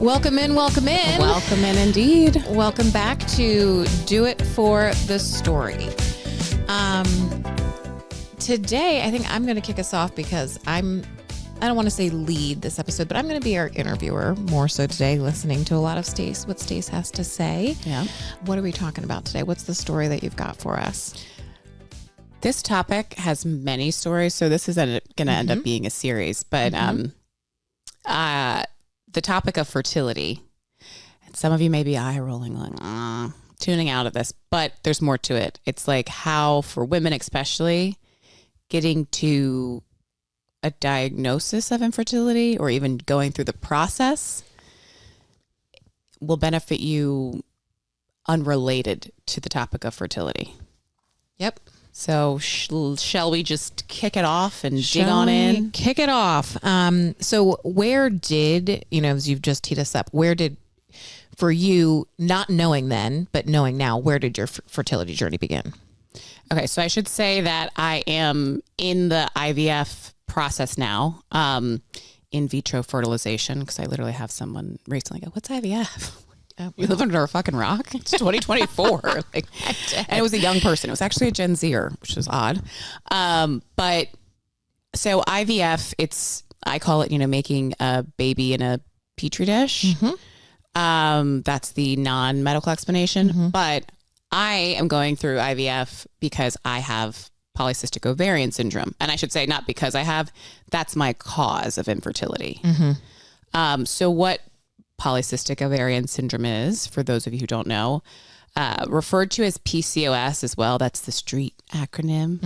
Welcome in, welcome in. Welcome in indeed. Welcome back to Do It for the Story. Today, I think I'm going to kick us off because I don't want to say lead this episode, but I'm going to be our interviewer more so today, listening to a lot of what Stace has to say. Yeah. What are we talking about today? What's the story that you've got for us? This topic has many stories, so this is going to end up being a series, but the topic of fertility, and some of you may be eye rolling, like, tuning out of this, but there's more to it. It's like how, for women especially, getting to a diagnosis of infertility or even going through the process will benefit you unrelated to the topic of fertility. Yep. So shall we just kick it off and dig on in? Kick it off. So where did, as you've just teed us up, for you, not knowing then, but knowing now, where did your fertility journey begin? Okay, so I should say that I am in the IVF process now, in vitro fertilization, because I literally have someone recently go, "What's IVF?" We live under a fucking rock. It's 2024. And it was a young person. It was actually a Gen Zer, which was odd. But so IVF, I call it, making a baby in a petri dish. That's the non-medical explanation. But I am going through IVF because I have Polycystic Ovarian Syndrome. And I should say not because that's my cause of infertility. So what Polycystic Ovarian Syndrome is, for those of you who don't know, referred to as PCOS as well. That's the street acronym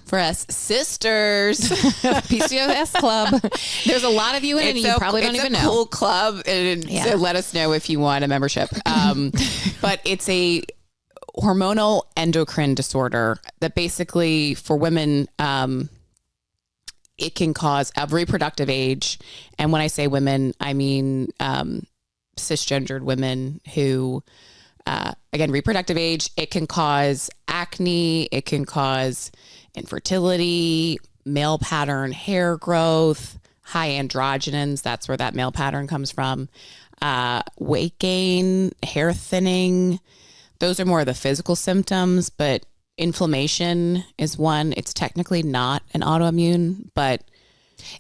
for us sisters. PCOS Club. There's a lot of you in it, and you probably don't even know. It's a cool club, and so let us know if you want a membership. But it's a hormonal endocrine disorder that basically, for women, it can cause of reproductive age. And when I say women, I mean cisgendered women who, again, reproductive age. It can cause acne. It can cause infertility, male pattern hair growth, high androgens. That's where that male pattern comes from. Weight gain, hair thinning. Those are more of the physical symptoms, but inflammation is one. It's technically not an autoimmune, but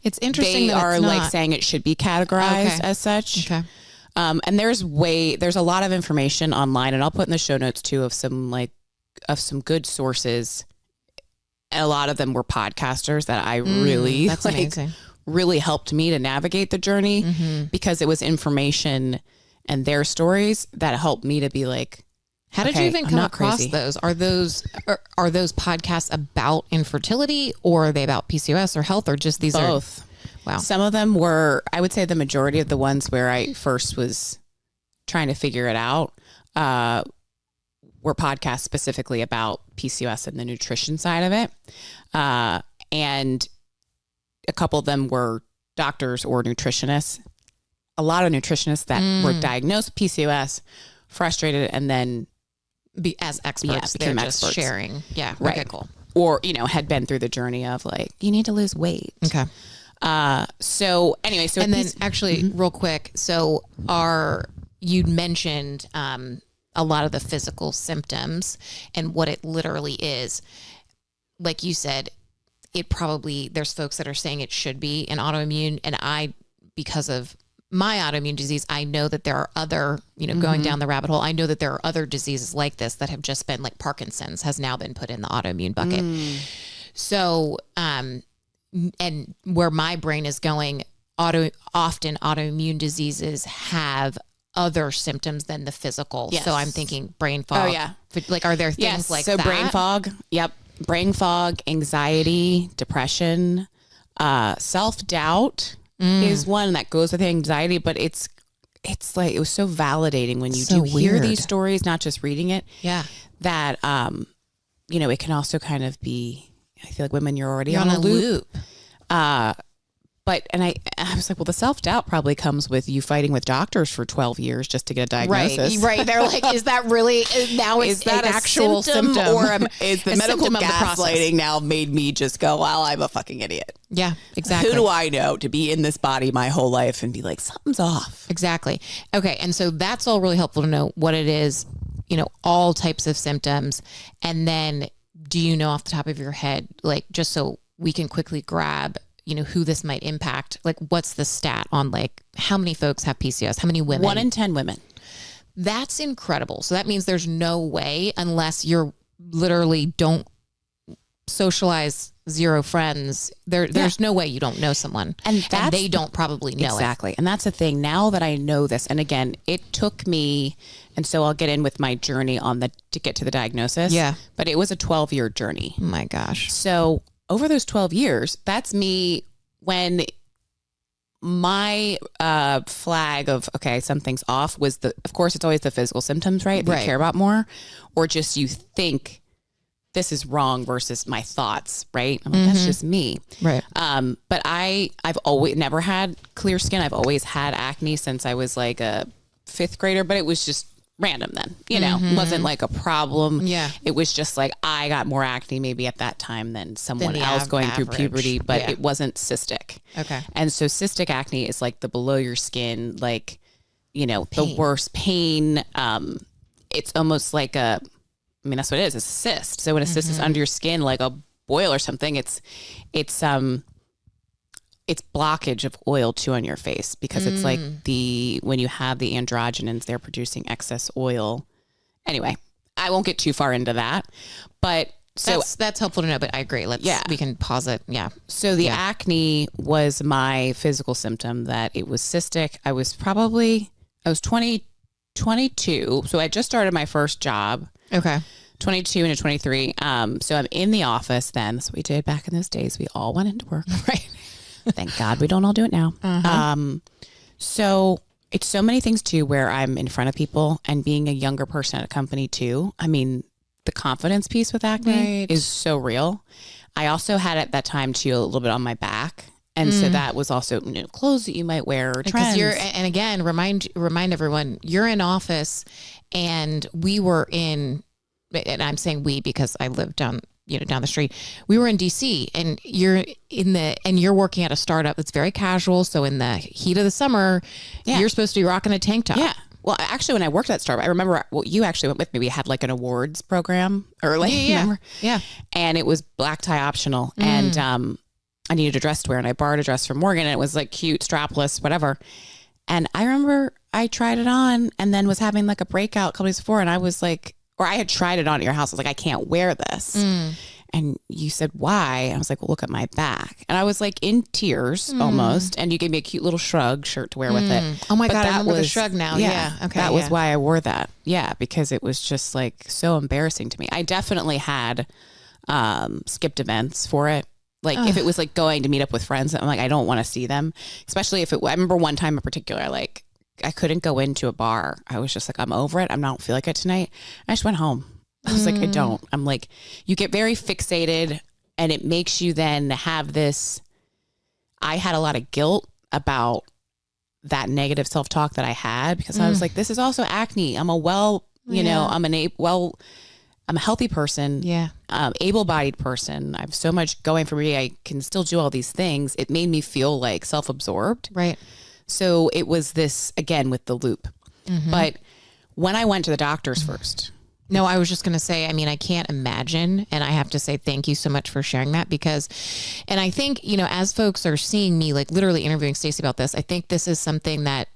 it's interesting. They are like saying it should be categorized as such. Okay. And there's a lot of information online, and I'll put in the show notes too of some good sources. And a lot of them were podcasters that I really that's amazing. Really helped me to navigate the journey because it was information and their stories that helped me to be like, how did you even come across those? Are those podcasts about infertility, or are they about PCOS or health, or just these both? Wow. Some of them were, I would say the majority of the ones where I first was trying to figure it out were podcasts specifically about PCOS and the nutrition side of it. And a couple of them were doctors or nutritionists. A lot of nutritionists that were diagnosed with PCOS, frustrated, and then as experts, became they're experts. Just sharing. Yeah. Right. Okay, cool. Or, had been through the journey of like, you need to lose weight. Okay. So anyway, and then actually real quick. So you'd mentioned, a lot of the physical symptoms and what it literally is. Like you said, there's folks that are saying it should be an autoimmune, and because of my autoimmune disease, I know that there are other, going down the rabbit hole, I know that there are other diseases like this that have just been, like Parkinson's has now been put in the autoimmune bucket. So, and where my brain is going, often autoimmune diseases have other symptoms than the physical. Yes. So I'm thinking brain fog. Oh, yeah. Like, are there things like so that? brain fog. Yep. Brain fog, anxiety, depression, self-doubt is one that goes with anxiety, but it's like, it was so validating when you do hear these stories, not just reading it. Yeah. That, it can also kind of be, I feel like women, you're already on a loop. and I was like, well, the self-doubt probably comes with you fighting with doctors for 12 years just to get a diagnosis. Right. They're like, is that really, now is it's that an actual symptom? Or is the medical gaslighting now made me just go, well, I'm a fucking idiot. Yeah, exactly. Who do I know to be in this body my whole life and be like, something's off? Exactly. Okay. And so that's all really helpful to know what it is, all types of symptoms. And then do you know off the top of your head, like, just so we can quickly grab who this might impact, like what's the stat on like how many folks have PCOS, how many women? 1 in 10 women. That's incredible. So that means there's no way, unless you're literally don't socialize, zero friends, there's no way you don't know someone, and they don't probably know exactly. And that's the thing. Now that I know this, and again, it took me, and so I'll get in with my journey to get to the diagnosis. Yeah. But it was a 12-year journey. Oh my gosh. So over those 12 years, that's me when my flag of, okay, something's off was of course, it's always the physical symptoms, right? That you care about more, or just you think this is wrong versus my thoughts, right? I'm like, that's just me. Right. But I've always never had clear skin. I've always had acne since I was like a 5th grader, but it was just random then, it wasn't like a problem. Yeah. It was just like, I got more acne maybe at that time than someone else going through puberty, but it wasn't cystic. Okay. And so cystic acne is like the below your skin, like, pain. The worst pain. It's almost like that's what it is. It's a cyst. So when a cyst is under your skin, like a boil or something, it's blockage of oil too on your face, because it's like when you have the androgens, they're producing excess oil. Anyway, I won't get too far into that, but that's helpful to know, but I agree. We can pause it. Yeah. So the acne was my physical symptom, that it was cystic. I was 22. So I just started my first job. Okay. 22 into 23. So I'm in the office then. That's what we did back in those days. We all went into work. Right. Thank God we don't all do it now. So it's so many things too, where I'm in front of people, and being a younger person at a company too. The confidence piece with acne is so real. I also had at that time too, a little bit on my back. And so that was also clothes that you might wear, or trends. And again, remind everyone, you're in office, and we were in, and I'm saying we because I lived down the street. We were in DC, and you're working at a startup that's very casual. So in the heat of the summer, you're supposed to be rocking a tank top. Yeah. Well, actually, when I worked at startup, I remember you actually went with me. We had like an awards program early. Remember? Yeah. And it was black tie optional. And I needed a dress to wear, and I borrowed a dress from Morgan, and it was like cute, strapless, whatever. And I remember I tried it on, and then was having like a breakout a couple days before, and I was like, or I had tried it on at your house. I was like, I can't wear this. And you said, why? And I was like, well, look at my back. And I was like in tears almost. And you gave me a cute little shrug shirt to wear with it. Oh my God, I remember the shrug now. Yeah. Okay. That was why I wore that. Yeah. Because it was just like so embarrassing to me. I definitely had skipped events for it. Like if it was like going to meet up with friends, I'm like, I don't want to see them. Especially if I remember one time in particular, like I couldn't go into a bar. I was just like, I'm over it. I don't feel like it tonight. I just went home. I was like, I don't. I'm like, you get very fixated, and it makes you then have this. I had a lot of guilt about that negative self-talk that I had, because I was like, this is also acne. I'm a I'm a healthy person. Yeah. Able-bodied person. I have so much going for me. I can still do all these things. It made me feel like self-absorbed. Right. So it was this, again, with the loop. But when I went to the doctors first. No, I was just going to say, I can't imagine. And I have to say, thank you so much for sharing that, because, and I think, as folks are seeing me, like literally interviewing Stacey about this, I think this is something that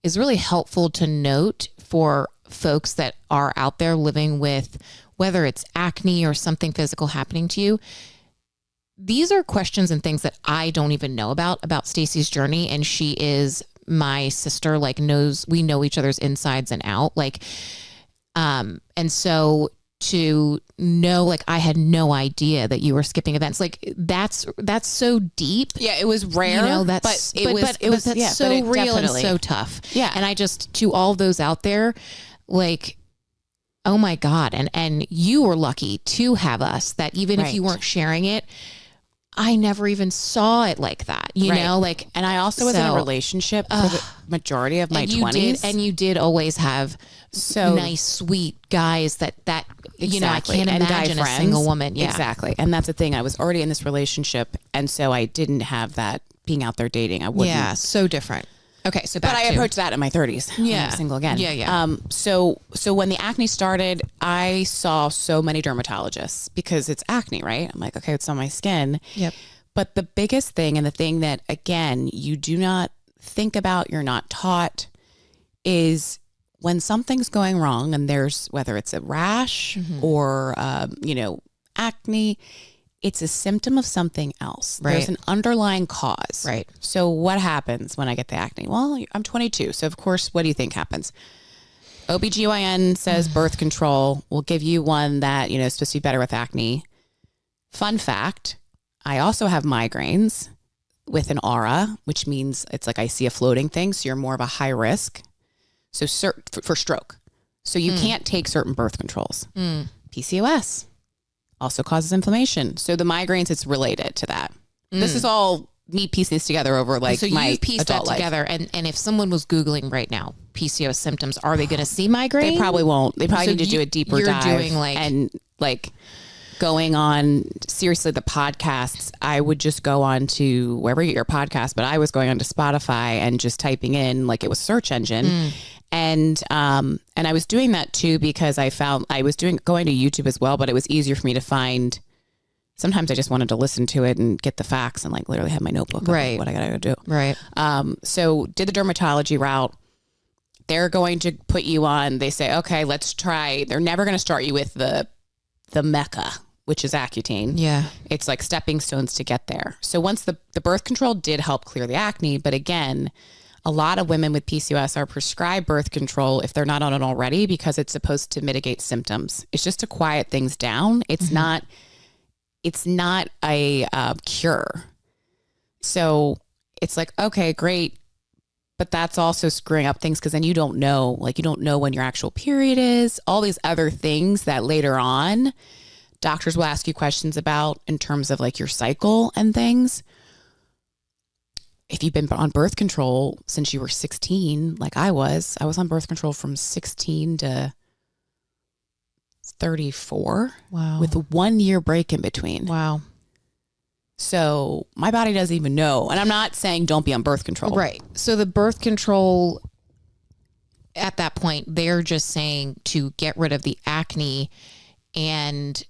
is really helpful to note for folks that are out there living with, whether it's acne or something physical happening to you. These are questions and things that I don't even know about Stacey's journey. And she is my sister, like we know each other's insides and out. Like, and so to know, like, I had no idea that you were skipping events. Like that's so deep. Yeah. It was rare, that's so real and so tough. Yeah. And I just, to all those out there, like, oh my God. And you were lucky to have us, that even if you weren't sharing it, I never even saw it like that, you know, like, and I also was in a relationship for the majority of my 20s. And you did always have nice, sweet guys that, you know, I can't imagine a single woman. Yeah, exactly. And that's the thing. I was already in this relationship. And so I didn't have that being out there dating. I wouldn't. Yeah. So different. Okay. So but I approached that in my 30s. Yeah. I'm single again. Yeah. Yeah. So when the acne started, I saw so many dermatologists because it's acne, right? I'm like, okay, it's on my skin. Yep. But the biggest thing, and the thing that, again, you do not think about, you're not taught, is when something's going wrong and there's, whether it's a rash or, you know, acne, it's a symptom of something else. Right. There's an underlying cause. Right. So what happens when I get the acne? Well, I'm 22. So of course, what do you think happens? OBGYN says birth control will give you one that, you know, is supposed to be better with acne. Fun fact, I also have migraines with an aura, which means it's like I see a floating thing. So you're more of a high risk. So for stroke. So you can't take certain birth controls. PCOS also causes inflammation. So the migraines, it's related to that. This is all me piecing this together over like so my you pieced that together. And if someone was Googling right now, PCOS symptoms, are they going to see migraine? They probably won't. They probably need to do a deeper dive. Doing like, and like going on, seriously, the podcasts, I would just go on to wherever you get your podcast, but I was going on to Spotify and just typing in like it was search engine. And I was doing that too, because I found I was going to YouTube as well, but it was easier for me to find. Sometimes I just wanted to listen to it and get the facts and like literally have my notebook. Right. What I got to do. Right. So did the dermatology route. They're going to put you on, they say, okay, let's try. They're never going to start you with the Mecca, which is Accutane. Yeah. It's like stepping stones to get there. So once the birth control did help clear the acne, but again, a lot of women with PCOS are prescribed birth control if they're not on it already, because it's supposed to mitigate symptoms. It's just to quiet things down. It's not a cure. So it's like, okay, great. But that's also screwing up things, because then you don't know when your actual period is, all these other things that later on doctors will ask you questions about in terms of like your cycle and things. If you've been on birth control since you were 16, like I was on birth control from 16 to 34. Wow. With a 1 year break in between. Wow. So my body doesn't even know. And I'm not saying don't be on birth control. Right. So the birth control, at that point, they're just saying to get rid of the acne, and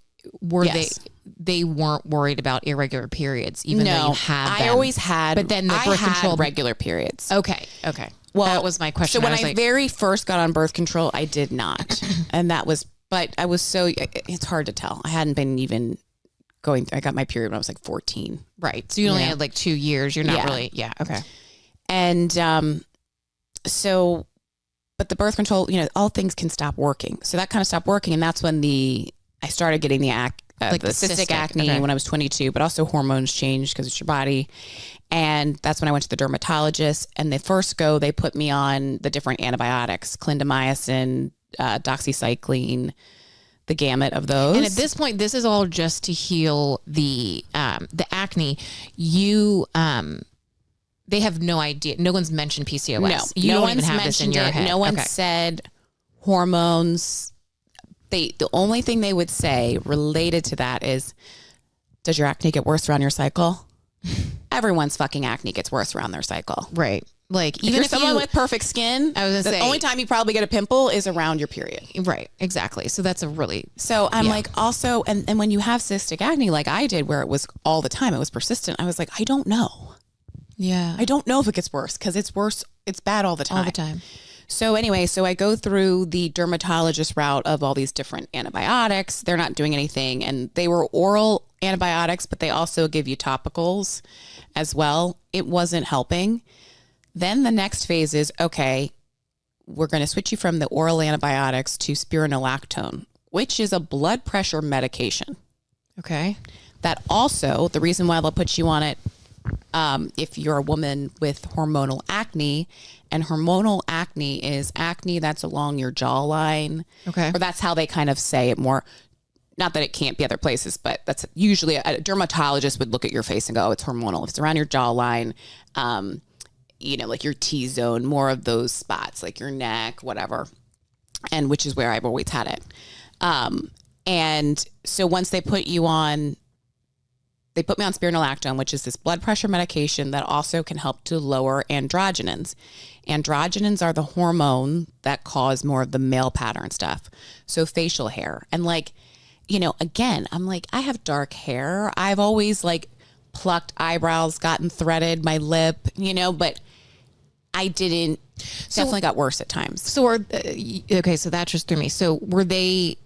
they weren't worried about irregular periods, even though you have them. I always had, but then the birth control regular periods. Okay. Well, that was my question. So when I very first got on birth control, I did not. And that was, but I was so, it's hard to tell. I hadn't been even I got my period when I was like 14. Right. So you only had like 2 years. You're not really, okay. And so, but the birth control, you know, all things can stop working. So that kind of stopped working. And that's when I started getting the cystic acne when I was 22, but also hormones changed because it's your body. And that's when I went to the dermatologist, and they put me on the different antibiotics, clindamycin, doxycycline, the gamut of those. And at this point, this is all just to heal the acne. They have no idea. No one's mentioned PCOS. No, you don't even have this in your head. No one said hormones. The only thing they would say related to that is, does your acne get worse around your cycle? Everyone's fucking acne gets worse around their cycle. Right. Like, even if someone with perfect skin, the only time you probably get a pimple is around your period. Right. Exactly. So that's I'm like, also, and when you have cystic acne, like I did, where it was all the time, it was persistent. I was like, I don't know. Yeah. I don't know if it gets worse, because it's worse. It's bad all the time. All the time. So anyway, I go through the dermatologist route of all these different antibiotics. They're not doing anything. And they were oral antibiotics, but they also give you topicals as well. It wasn't helping. Then the next phase is, okay, we're going to switch you from the oral antibiotics to spironolactone, which is a blood pressure medication. Okay. That also, the reason why they'll put you on it, if you're a woman with hormonal acne, and hormonal acne is acne that's along your jawline. Okay. Or that's how they kind of say it more. not that it can't be other places, but that's usually a dermatologist would look at your face and go, oh, it's hormonal. If it's around your jawline, like your T-zone, more of those spots, like your neck, whatever. And which is where I've always had it. And so once they put me on spironolactone, which is this blood pressure medication that also can help to lower androgens. Androgens are the hormone that cause more of the male pattern stuff. So facial hair. And again, I'm like, I have dark hair. I've always plucked eyebrows, gotten threaded, my lip, but I didn't, definitely got worse at times. So so that just threw me. So were they...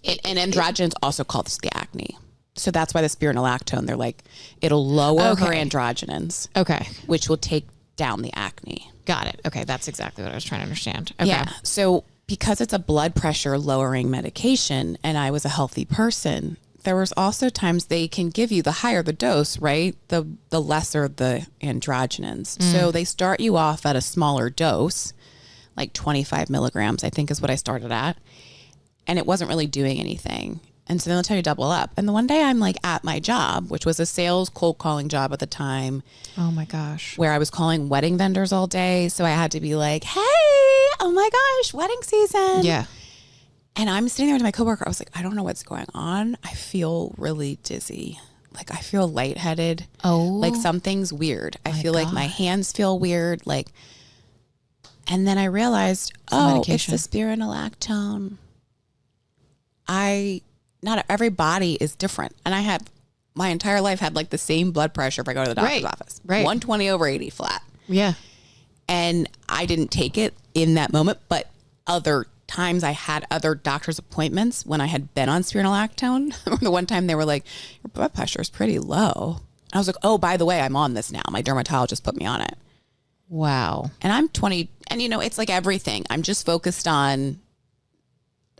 And androgens also cause the acne. So that's why the spironolactone, they're like, it'll lower her androgens. Okay. Which will take down the acne. Got it. Okay. That's exactly what I was trying to understand. Okay. Yeah. So because it's a blood pressure lowering medication and I was a healthy person, there was also times they can give you the higher the dose, right? The lesser the androgens. So they start you off at a smaller dose, like 25 milligrams, I think is what I started at. And it wasn't really doing anything. And so then they'll tell you double up. And the one day I'm at my job, which was a sales cold calling job at the time. Oh my gosh. Where I was calling wedding vendors all day. So I had to be like, hey, oh my gosh, wedding season. Yeah. And I'm sitting there with my coworker. I was like, I don't know what's going on. I feel really dizzy. I feel lightheaded. Oh. Something's weird. I feel like my hands feel weird. And then I realized, it's the spironolactone. Not every body is different. And I had my entire life had the same blood pressure if I go to the doctor's office. Right. 120/80 flat. Yeah. And I didn't take it in that moment, but other times I had other doctor's appointments when I had been on spironolactone. The one time they were like, your blood pressure is pretty low. I was like, oh, by the way, I'm on this now. My dermatologist put me on it. Wow. And I'm 20 and it's like everything. I'm just focused on,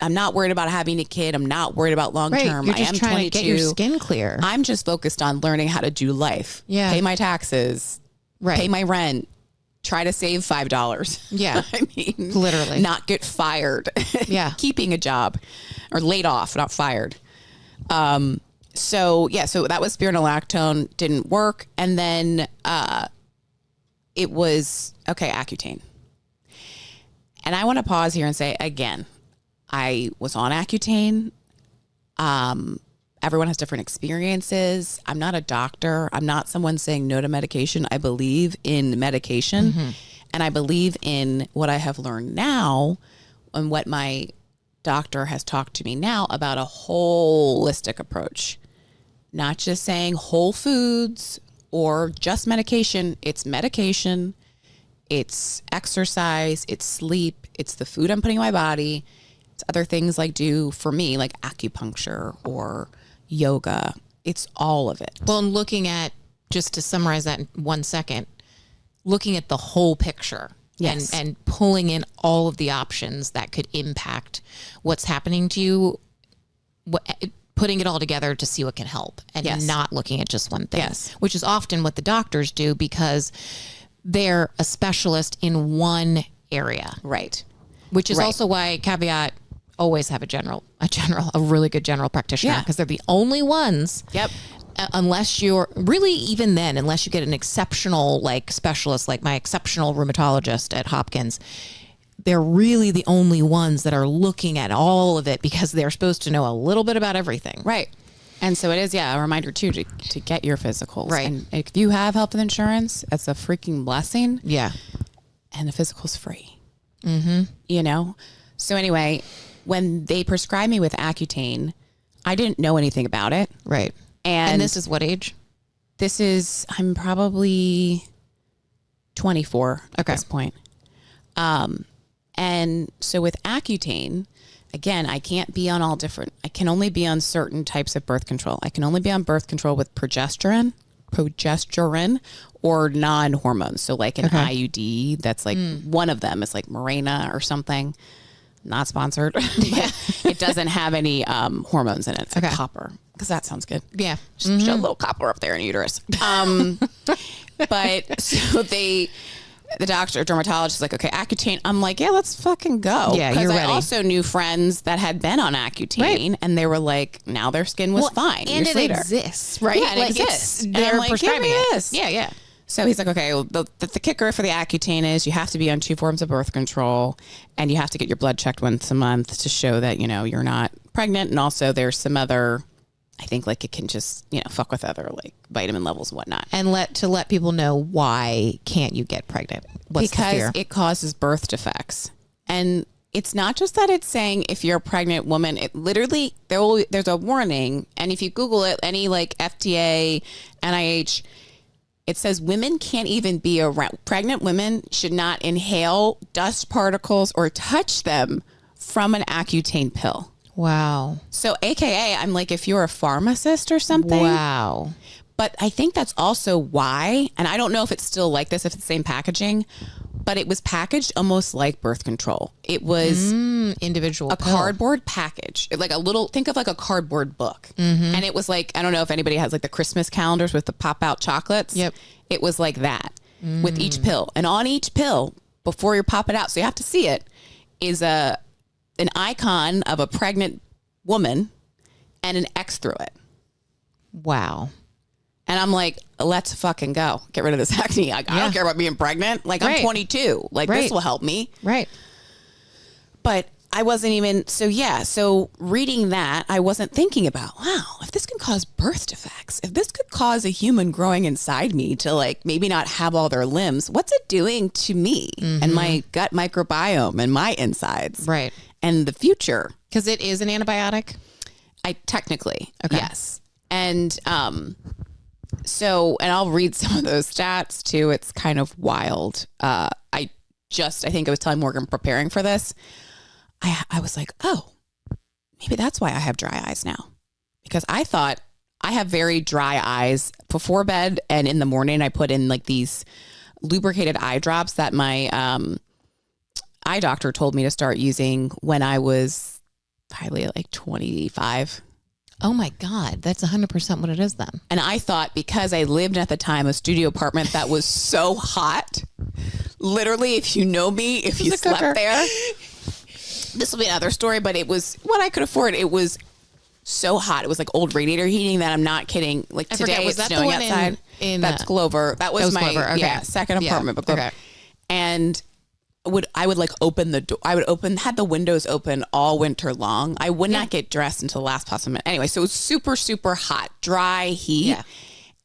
I'm not worried about having a kid. I'm not worried about long term. You're just trying 22. to get your skin clear. I'm just focused on learning how to do life. Yeah. Pay my taxes. Right. Pay my rent. Try to save $5. Yeah. I mean, literally. Not get fired. Yeah. Keeping a job or laid off, not fired. So that was spironolactone, didn't work. And then it was, Accutane. And I want to pause here and say again, I was on Accutane. Everyone has different experiences. I'm not a doctor. I'm not someone saying no to medication. I believe in medication and I believe in what I have learned now and what my doctor has talked to me now about a holistic approach, not just saying whole foods or just medication. It's medication. It's exercise. It's sleep. It's the food I'm putting in my body. It's other things do for me, like acupuncture or yoga. It's all of it. Well, and looking at, just to summarize that in 1 second, looking at the whole picture and pulling in all of the options that could impact what's happening to you, putting it all together to see what can help and not looking at just one thing, which is often what the doctors do because they're a specialist in one area. Right. Which is also why, caveat, always have a really good general practitioner because they're the only ones. Yep. Unless you're really, even then, unless you get an exceptional specialist, like my exceptional rheumatologist at Hopkins, they're really the only ones that are looking at all of it because they're supposed to know a little bit about everything. Right. And so it is, a reminder too, to get your physicals. Right. And if you have health and insurance, that's a freaking blessing. Yeah. And the physical's free. So anyway, when they prescribed me with Accutane, I didn't know anything about it. Right. And this is what age? I'm probably 24 at this point. And so with Accutane, again, I can't be on I can only be on certain types of birth control. I can only be on birth control with progesterone or non-hormones. So an IUD, that's one of them is Mirena or something. Not sponsored. It doesn't have any hormones in it. It's copper, because that sounds good. Yeah. Just a little copper up there in uterus. But so they the dermatologist is like, okay, Accutane. I'm like, yeah, let's fucking go. Yeah, you're ready. I also knew friends that had been on Accutane, and they were like, now their skin was fine. And years it later. exists, right? Yeah, it exists. They're like, prescribing it. Yeah, yeah. So he's like, okay, well, the kicker for the Accutane is you have to be on 2 forms of birth control, and you have to get your blood checked once a month to show that, you're not pregnant. And also there's some other, I think like it can just, fuck with other like vitamin levels and whatnot. And let people know why can't you get pregnant? What's the fear? Because it causes birth defects. And it's not just that it's saying if you're a pregnant woman, it literally, there's a warning. And if you Google it, any like FDA, NIH, it says women can't even be around. Pregnant women should not inhale dust particles or touch them from an Accutane pill. Wow. So AKA, I'm like, if you're a pharmacist or something. Wow. But I think that's also why, and I don't know if it's still like this, if it's the same packaging, but it was packaged almost like birth control. It was individual a cardboard package, like a little, think of like a cardboard book. Mm-hmm. And it was like, I don't know if anybody has like the Christmas calendars with the pop out chocolates. Yep. It was like that with each pill. And on each pill, before you pop it out, so you have to see it, is an icon of a pregnant woman and an X through it. Wow. And I'm like, let's fucking go. Get rid of this acne. I don't care about being pregnant. Like, I'm 22. Like, this will help me. Right. But I wasn't even, so reading that, I wasn't thinking about, wow, if this can cause birth defects, if this could cause a human growing inside me to like maybe not have all their limbs, what's it doing to me and my gut microbiome and my insides? Right. And the future. Because it is an antibiotic? Technically, yes. And, so, and I'll read some of those stats too. It's kind of wild. I think I was telling Morgan preparing for this. I was like, oh, maybe that's why I have dry eyes now. Because I thought I have very dry eyes before bed, and in the morning I put in like these lubricated eye drops that my eye doctor told me to start using when I was probably like 25. Oh my God, that's 100% what it is then. And I thought, because I lived at the time a studio apartment that was so hot, literally, if you know me, if you slept there, this will be another story, but it was what I could afford. It was so hot. It was like old radiator heating that I'm not kidding. Like today it's snowing outside. That's Glover. That was my Glover. Okay. Second apartment. But Glover. Okay. And I would like open the door. I would had the windows open all winter long. I would not get dressed until the last possible minute. Anyway, so it was super, super hot, dry heat. Yeah.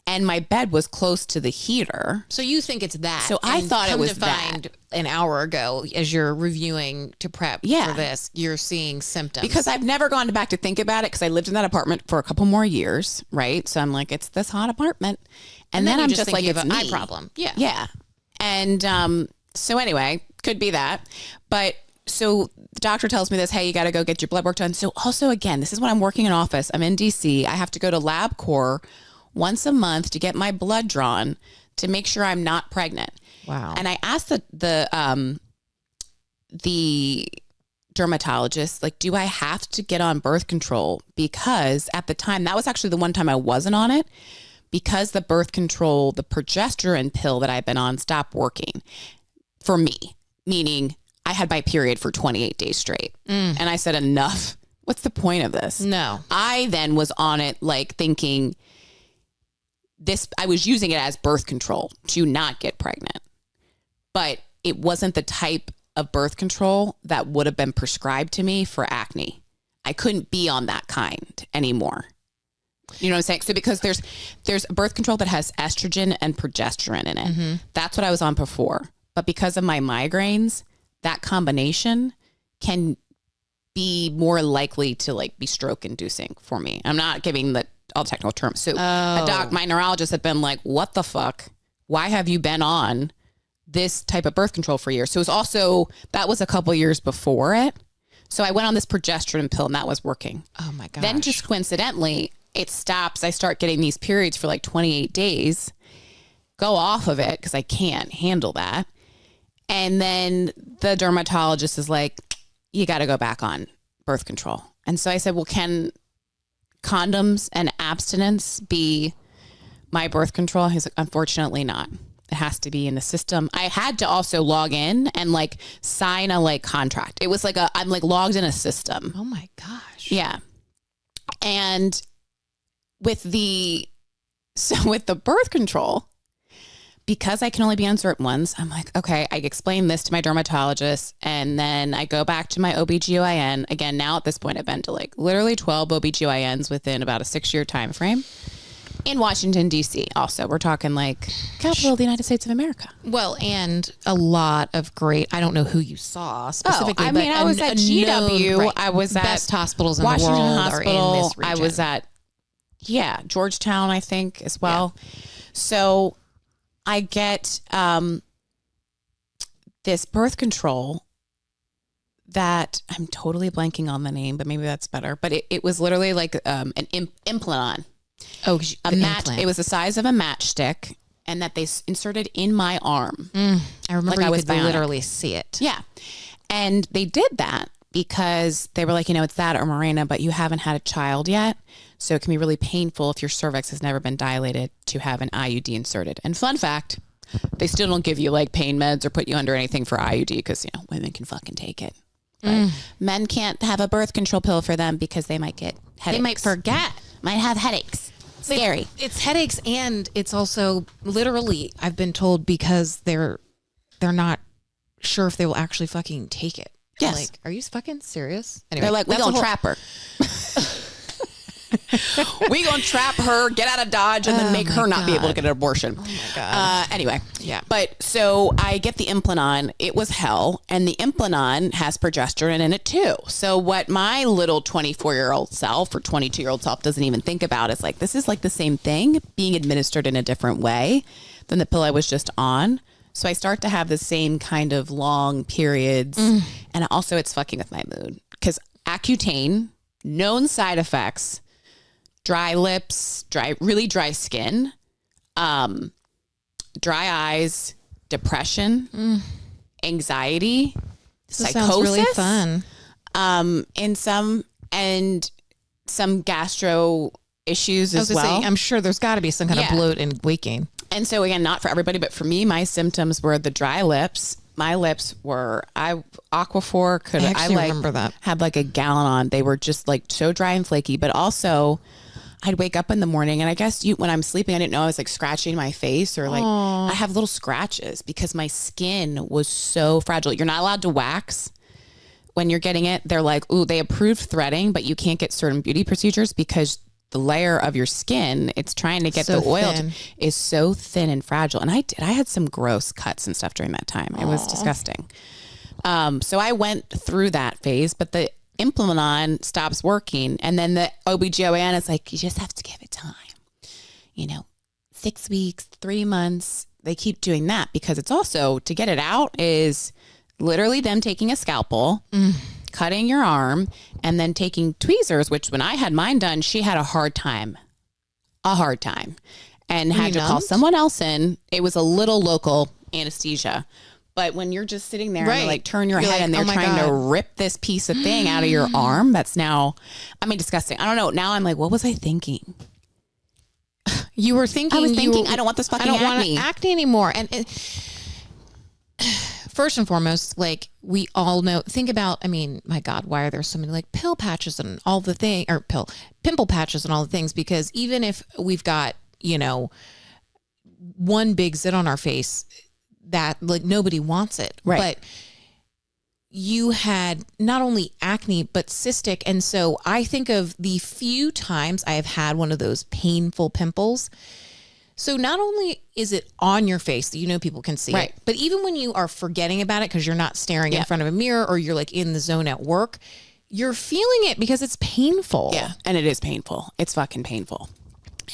And my bed was close to the heater. So you think it's that. So I thought it was that. An hour ago, as you're reviewing to prep for this, you're seeing symptoms. Because I've never gone back to think about it, because I lived in that apartment for a couple more years, right? So I'm like, it's this hot apartment. And then I'm just like, it's an me. eye problem. Yeah. Yeah. And so anyway, could be that. But so the doctor tells me this, hey, you got to go get your blood work done. So also, again, this is when I'm working in office. I'm in DC. I have to go to LabCorp once a month to get my blood drawn to make sure I'm not pregnant. Wow. And I asked the dermatologist, like, do I have to get on birth control? Because at the time, that was actually the one time I wasn't on it, because the birth control, the progesterone pill that I've been on stopped working for me, meaning I had my period for 28 days straight. And I said, enough. What's the point of this? No. I then was on it like thinking I was using it as birth control to not get pregnant. But it wasn't the type of birth control that would have been prescribed to me for acne. I couldn't be on that kind anymore. You know what I'm saying? So because there's birth control that has estrogen and progesterone in it. Mm-hmm. That's what I was on before. But because of my migraines, that combination can be more likely to like be stroke inducing for me. I'm not giving all the technical terms. So my neurologist had been like, what the fuck? Why have you been on this type of birth control for years? So it was also, that was a couple years before it. So I went on this progesterone pill and that was working. Oh my gosh. Then just coincidentally, it stops. I start getting these periods for like 28 days, go off of it because I can't handle that. And then the dermatologist is like, you got to go back on birth control. And so I said, well, can condoms and abstinence be my birth control? He's like, unfortunately not. It has to be in the system. I had to also log in and like sign a like contract. It was like I'm like logged in a system. Oh my gosh. Yeah. And with the birth control, because I can only be on certain ones, I'm like, okay, I explain this to my dermatologist and then I go back to my OBGYN. Again, now at this point, I've been to like literally 12 OBGYNs within about a 6-year time frame. In Washington, D.C. also. We're talking like capital of the United States of America. Well, and a lot of great, I don't know who you saw specifically. I mean, I was at GW. Right, I was at best hospitals in Washington the world Hospital. are in this region. I was at, Georgetown, I think, as well. Yeah. So I get this birth control that I'm totally blanking on the name, but maybe that's better. But it was literally like an implant. Oh, it was the size of a matchstick, and that they inserted in my arm. I remember like I could literally see it. Yeah. And they did that because they were like, it's that or Mirena, but you haven't had a child yet. So it can be really painful if your cervix has never been dilated to have an IUD inserted. And fun fact, they still don't give you like pain meds or put you under anything for IUD because, women can fucking take it. But men can't have a birth control pill for them because they might get headaches. They might forget. Might have headaches. Scary. It's headaches, and it's also literally, I've been told, because they're not sure if they will actually fucking take it. Yes. Like, are you fucking serious? Anyway, they're like, we gonna trap her. We gonna trap her, get out of Dodge, and then make her not be able to get an abortion. Oh my God. Anyway. Yeah. But so I get the implant on. It was hell. And the implant on has progesterone in it too. So what my little 24-year-old self or 22-year-old self doesn't even think about is like, this is like the same thing being administered in a different way than the pill I was just on. So I start to have the same kind of long periods. And also it's fucking with my mood because Accutane, known side effects, dry lips, really dry skin, dry eyes, depression, anxiety, this psychosis. Sounds really fun. And some gastro issues as well. I'm sure there's got to be some kind of bloat and waking. And so again, not for everybody, but for me, my symptoms were the dry lips. My lips were, Aquaphor remember that. Had like a gallon on. They were just like so dry and flaky, but also I'd wake up in the morning and I guess when I'm sleeping, I didn't know I was like scratching my face or like I have little scratches because my skin was so fragile. You're not allowed to wax when you're getting it. They're like, ooh, they approved threading, but you can't get certain beauty procedures because the layer of your skin, it's trying to get the oil is so thin and fragile. And I had some gross cuts and stuff during that time. It was disgusting. So I went through that phase, but the implant on stops working. And then the OBGYN is like, you just have to give it time. 6 weeks, 3 months. They keep doing that because it's also to get it out is literally them taking a scalpel, cutting your arm, and then taking tweezers, which when I had mine done, she had a hard time and had to call someone else in. It was a little local anesthesia. But when you're just sitting there and they like turn your head and they're trying to rip this piece of thing out of your arm, that's now, disgusting. I don't know. Now I'm like, what was I thinking? You were thinking, I don't want this fucking acne. I don't want acne anymore. And first and foremost, like we all know, think about, my God, why are there so many like pill patches and all the thing or pimple patches and all the things? Because even if we've got, one big zit on our face, that like nobody wants it, right? But you had not only acne but cystic, and so I think of the few times I have had one of those painful pimples. So not only is it on your face that people can see it, but even when you are forgetting about it because you're not staring in front of a mirror or you're like in the zone at work, you're feeling it because it's painful. Yeah, and it is painful. It's fucking painful.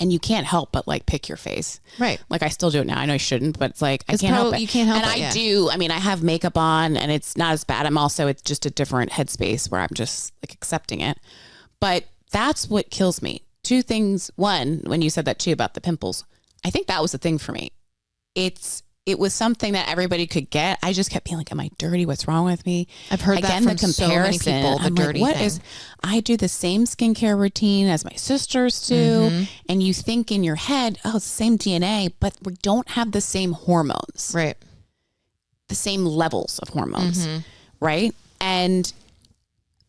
And you can't help but like pick your face. Right. Like I still do it now. I know I shouldn't, but it's like, I can't help it. You can't help it. And I do. I have makeup on and it's not as bad. It's just a different headspace where I'm just like accepting it. But that's what kills me. Two things. One, when you said that too about the pimples, I think that was the thing for me. It's it was something that everybody could get. I just kept being like, am I dirty? What's wrong with me? I've heard Again, that from the comparison, so many people, the I'm dirty like, thing. I do the same skincare routine as my sisters do. And you think in your head, oh, it's the same DNA, but we don't have the same hormones. Right. The same levels of hormones. Right. And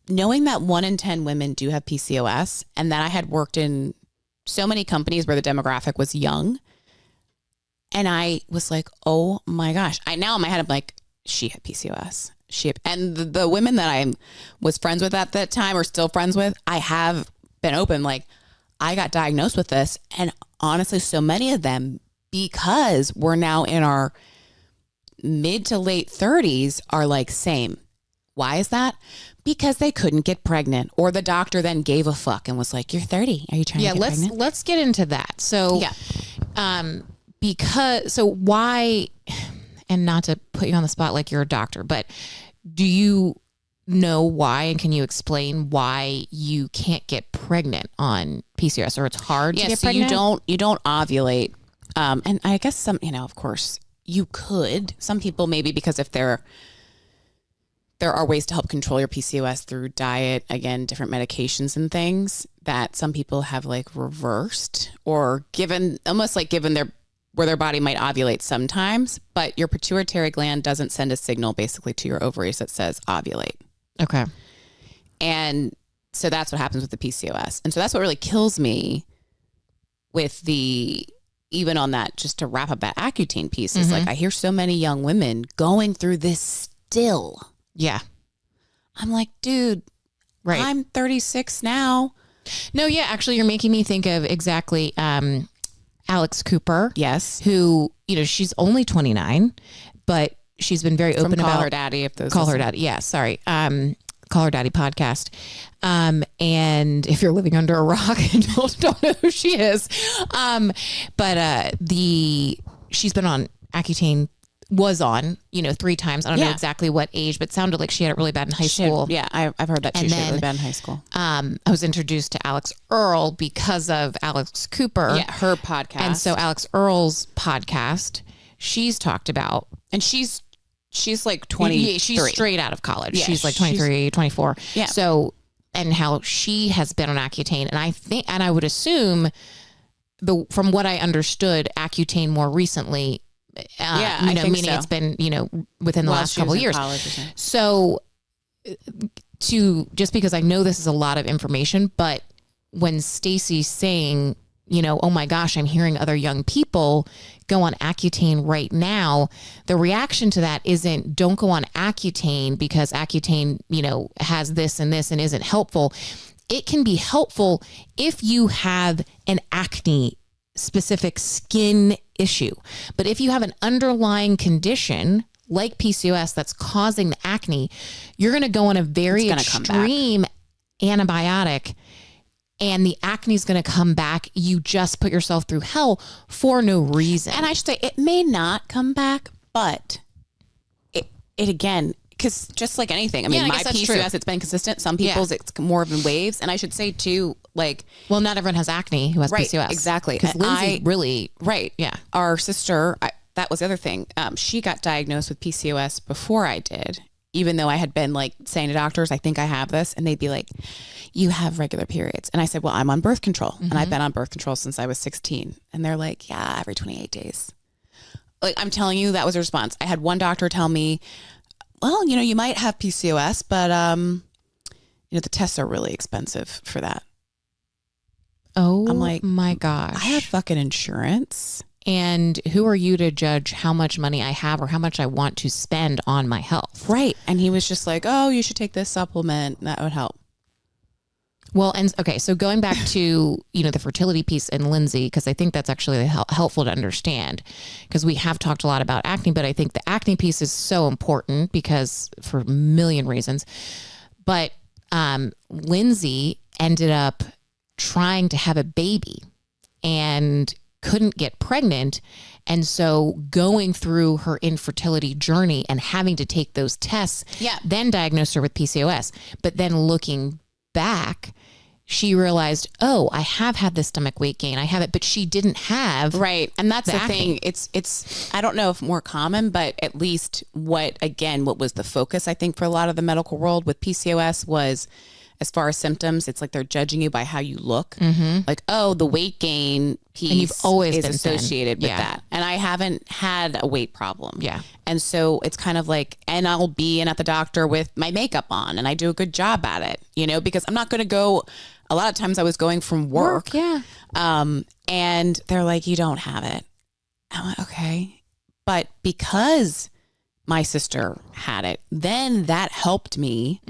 knowing that 1 in 10 women do have PCOS, and that I had worked in so many companies where the demographic was young. And I was like, oh my gosh. Now in my head, I'm like, she had PCOS. And the women that I was friends with at that time or still friends with, I have been open. Like, I got diagnosed with this. And honestly, so many of them, because we're now in our mid to late 30s, are like, same. Why is that? Because they couldn't get pregnant, or the doctor then gave a fuck and was like, you're 30. Are you trying to get pregnant? Let's get into that. So, so why, and not to put you on the spot like you're a doctor, but do you know why, and can you explain why you can't get pregnant on PCOS, or it's hard to get pregnant? You don't ovulate. And I guess some, of course you could, some people maybe, because if there are ways to help control your PCOS through diet, again, different medications and things that some people have like reversed or given where their body might ovulate sometimes, but your pituitary gland doesn't send a signal basically to your ovaries that says ovulate. Okay. And so that's what happens with the PCOS. And so that's what really kills me with even on that, just to wrap up that Accutane piece, is like, I hear so many young women going through this still. Yeah. I'm like, dude, right. I'm 36 now. No, yeah, actually you're making me think of exactly, Alex Cooper. Yes. Who, she's only 29, but she's been very open about Call Her Daddy. Call Her Daddy. Yeah. Sorry. Call Her Daddy podcast. And if you're living under a rock and don't know who she is. But she's been on Accutane, was on, 3 times. I don't know exactly what age, but it sounded like she had it really bad in high school. I've heard that she had it really bad in high school. I was introduced to Alex Earl because of Alex Cooper. Yeah, her podcast. And so Alex Earl's podcast, she's talked about. And she's like 23. Yeah, she's straight out of college. Yeah, she's like 23, 24. Yeah. So, and how she has been on Accutane. And I would assume, from what I understood, Accutane more recently, meaning so. It's been, within the last couple of years. So just because I know this is a lot of information, but when Stacey's saying, oh my gosh, I'm hearing other young people go on Accutane right now, the reaction to that isn't, don't go on Accutane because Accutane, has this and this and isn't helpful. It can be helpful if you have an acne specific skin issue. But if you have an underlying condition like PCOS that's causing the acne, you're going to go on a very extreme antibiotic, and the acne is going to come back. You just put yourself through hell for no reason. And I should say, it may not come back, but it again, because just like anything, I mean, my PCOS, it's been consistent. Some people's, it's more of in waves. And I should say too, well, not everyone has acne who has PCOS. Exactly. Because Lindsay really. Right. Yeah. Our sister, that was the other thing. She got diagnosed with PCOS before I did, even though I had been saying to doctors, I think I have this. And they'd be like, you have regular periods. And I said, well, I'm on birth control. And I've been on birth control since I was 16. And they're like, yeah, every 28 days. I'm telling you, that was a response. I had one doctor tell me, well, you might have PCOS, but, the tests are really expensive for that. Oh, I'm like, my gosh. I have fucking insurance. And who are you to judge how much money I have or how much I want to spend on my health? Right. And he was just like, oh, you should take this supplement. That would help. Well, and okay, so going back to, the fertility piece and Lindsay, because I think that's actually helpful to understand, because we have talked a lot about acne, but I think the acne piece is so important because for a million reasons. But Lindsay ended up trying to have a baby and couldn't get pregnant. And so going through her infertility journey and having to take those tests, then diagnosed her with PCOS. But then looking back, she realized, oh, I have had this stomach weight gain. I have it, but she didn't have. Right. And that's the thing. It's, I don't know if more common, but at least what was the focus, I think, for a lot of the medical world with PCOS was, as far as symptoms, it's like they're judging you by how you look. Like, oh, the weight gain piece and you've always is been associated thin. with that. And I haven't had a weight problem. Yeah. And so it's kind of like, and I'll be in at the doctor with my makeup on and I do a good job at it, you know, because I'm not going to go. A lot of times I was going from work. Yeah. And they're like, you don't have it. I'm like, okay. But because my sister had it, then that helped me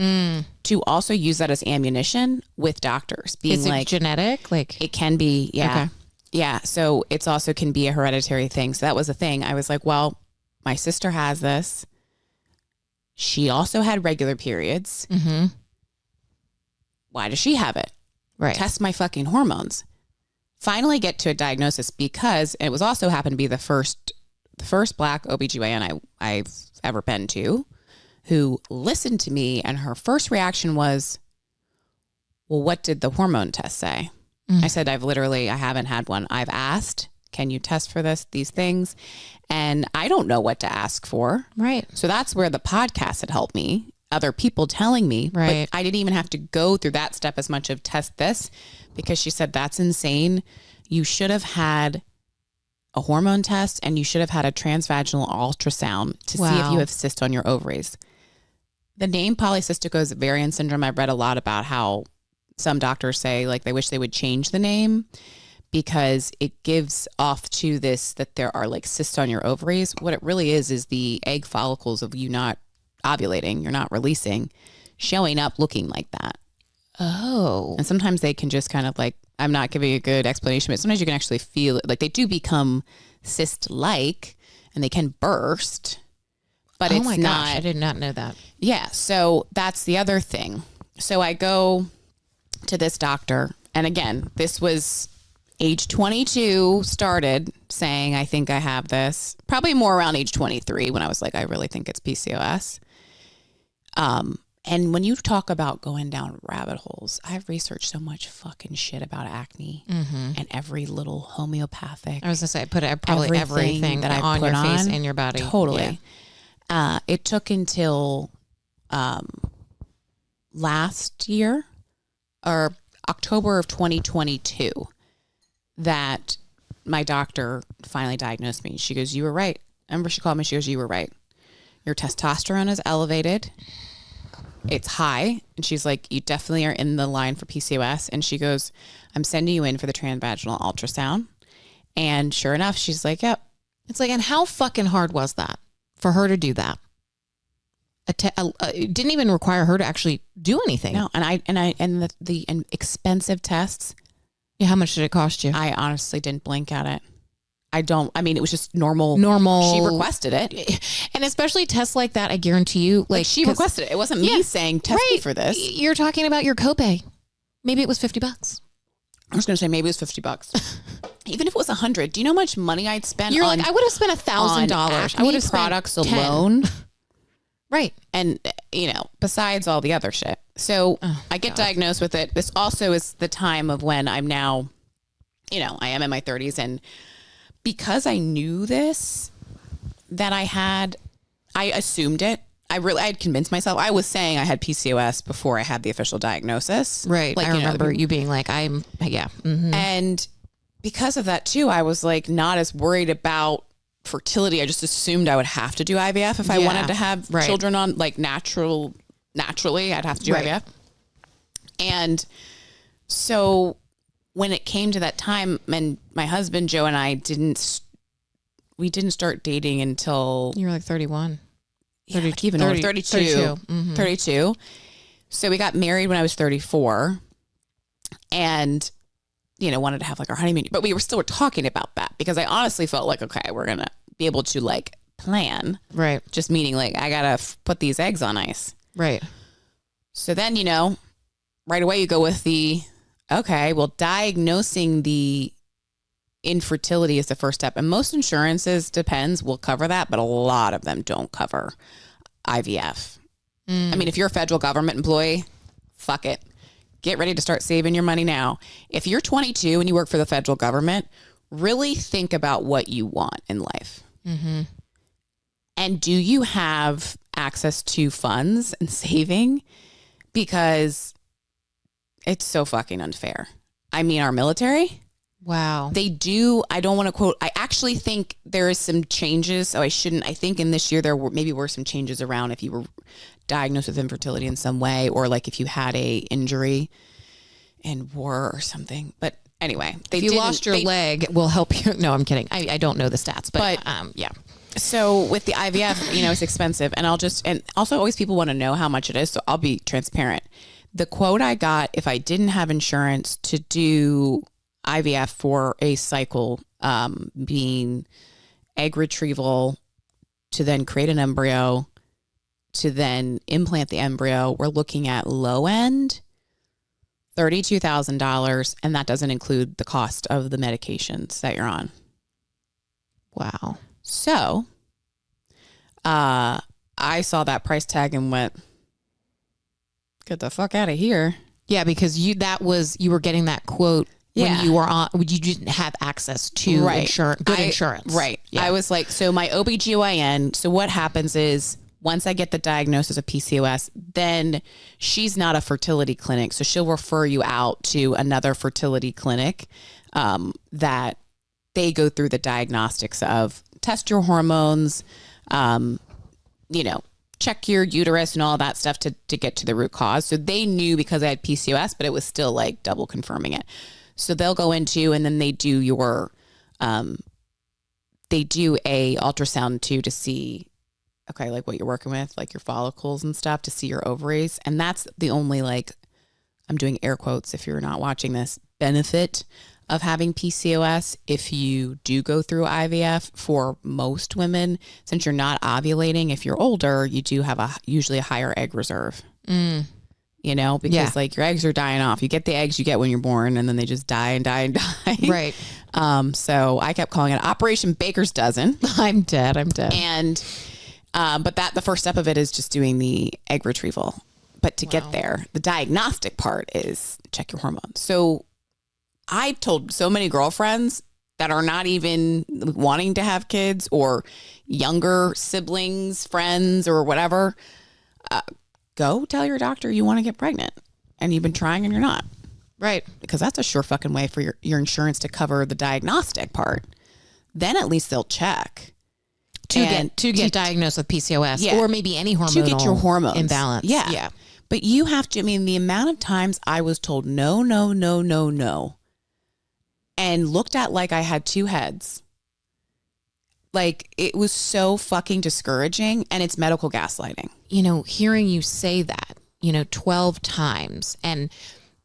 to also use that as ammunition with doctors being Is it like genetic? Like it can be. Yeah. Okay. Yeah. So it's also can be a hereditary thing. So that was the thing. I was like, well, my sister has this. She also had regular periods. Why does she have it? Right. Test my fucking hormones. Finally get to a diagnosis because it was also happened to be the first Black OBGYN I've ever been to who listened to me, and her first reaction was, well, what did the hormone test say? I said, I haven't had one. I've asked, can you test for these things? And I don't know what to ask for. Right. So that's where the podcast had helped me. Other people telling me, right. But I didn't even have to go through that step as much of test this, because she said, that's insane. You should have had a hormone test and you should have had a transvaginal ultrasound to see if you have cysts on your ovaries. The name Polycystic Ovarian Syndrome, I've read a lot about how some doctors say like they wish they would change the name because it gives off to this that there are like cysts on your ovaries. What it really is the egg follicles of you not ovulating, you're not releasing, showing up looking like that. Oh. And sometimes they can just kind of like, I'm not giving a good explanation, but sometimes you can actually feel it. Like they do become cyst-like and they can burst, but it's my not. gosh, I did not know that. Yeah. So that's the other thing. So I go to this doctor, and again, this was age 22, started saying, I think I have this, probably more around age 23 when I was like, I really think it's PCOS. And when you talk about going down rabbit holes, I've researched so much fucking shit about acne and every little homeopathic. I was gonna say, I probably everything that on your face and your body. Totally. Yeah. It took until last year or October of 2022 that my doctor finally diagnosed me. She goes, you were right. Remember, she called me. She goes, you were right. Your testosterone is elevated. It's high. And she's like, you definitely are in the line for PCOS. And she goes, I'm sending you in for the transvaginal ultrasound. And sure enough, she's like, yep. It's like, and how fucking hard was that for her to do that? It didn't even require her to actually do anything. No. And the expensive tests. Yeah. How much did it cost you? I honestly didn't blink at it. I mean, it was just normal. She requested it. And especially tests like that, I guarantee you, like she requested it. It wasn't me saying test me for this. You're talking about your copay. Maybe it was $50. I was going to say maybe it was $50. Even if it was $100, do you know how much money I'd spend? You're like, I would have spent $1,000. I would have products alone. Right. And besides all the other shit. So I get diagnosed with it. This also is the time of when I'm now, I am in my 30s, and because I knew this, that I assumed it. I had convinced myself. I was saying I had PCOS before I had the official diagnosis. Right. Like, I remember you being like, And because of that too, I was like not as worried about fertility. I just assumed I would have to do IVF if I wanted to have children on like naturally, I'd have to do IVF. And so when it came to that time, and my husband, Joe, and I didn't start dating until you were like 31, 32, 32. So we got married when I was 34 and, wanted to have like our honeymoon, but we were still talking about that because I honestly felt like, okay, we're going to be able to like plan. Right. Just meaning like, I got to put these eggs on ice. Right. So then, right away you go with diagnosing the infertility is the first step. And most insurances will cover that, but a lot of them don't cover IVF. I mean, if you're a federal government employee, fuck it. get ready to start saving your money now. If you're 22 and you work for the federal government, really think about what you want in life. Mm-hmm. And do you have access to funds and saving? Because it's so fucking unfair. I mean, our military. Wow. They do. I don't want to quote. I actually think there is some changes. So I shouldn't. I think in this year there were some changes around if you were diagnosed with infertility in some way, or like if you had a injury in war or something. But anyway, if you lost your leg, we'll help you. No, I'm kidding. I don't know the stats, but yeah. So with the IVF, it's expensive, and also always people want to know how much it is. So I'll be transparent. The quote I got, if I didn't have insurance to do IVF for a cycle, being egg retrieval to then create an embryo to then implant the embryo, we're looking at low end $32,000, and that doesn't include the cost of the medications that you're on. Wow. So I saw that price tag and went, get the fuck out of here. Yeah, because you were getting that quote when you were on, you didn't have access to insurance. Right. Yeah. I was like, so my OBGYN, so what happens is once I get the diagnosis of PCOS, then she's not a fertility clinic. So she'll refer you out to another fertility clinic that they go through the diagnostics of test your hormones, check your uterus and all that stuff to get to the root cause. So they knew because I had PCOS, but it was still like double confirming it. So they'll go into, and then they do a ultrasound too to see, okay, like what you're working with, like your follicles and stuff, to see your ovaries. And that's the only, like, I'm doing air quotes if you're not watching this, benefit of having PCOS. If you do go through IVF, for most women, since you're not ovulating, if you're older, you do have usually a higher egg reserve. Because like your eggs are dying off. You get the eggs you get when you're born, and then they just die and die and die. Right. So I kept calling it Operation Baker's Dozen. I'm dead. And, but the first step of it is just doing the egg retrieval. But to get there, the diagnostic part is check your hormones. So I told so many girlfriends that are not even wanting to have kids, or younger siblings, friends, or whatever, go tell your doctor you want to get pregnant and you've been trying and you're not. Right. Because that's a sure fucking way for your insurance to cover the diagnostic part. Then at least they'll check. To get diagnosed with PCOS or maybe any hormonal to get your hormones imbalance. Yeah. But you have to, the amount of times I was told no, and looked at like I had two heads. Like, it was so fucking discouraging, and it's medical gaslighting. Hearing you say that, 12 times, and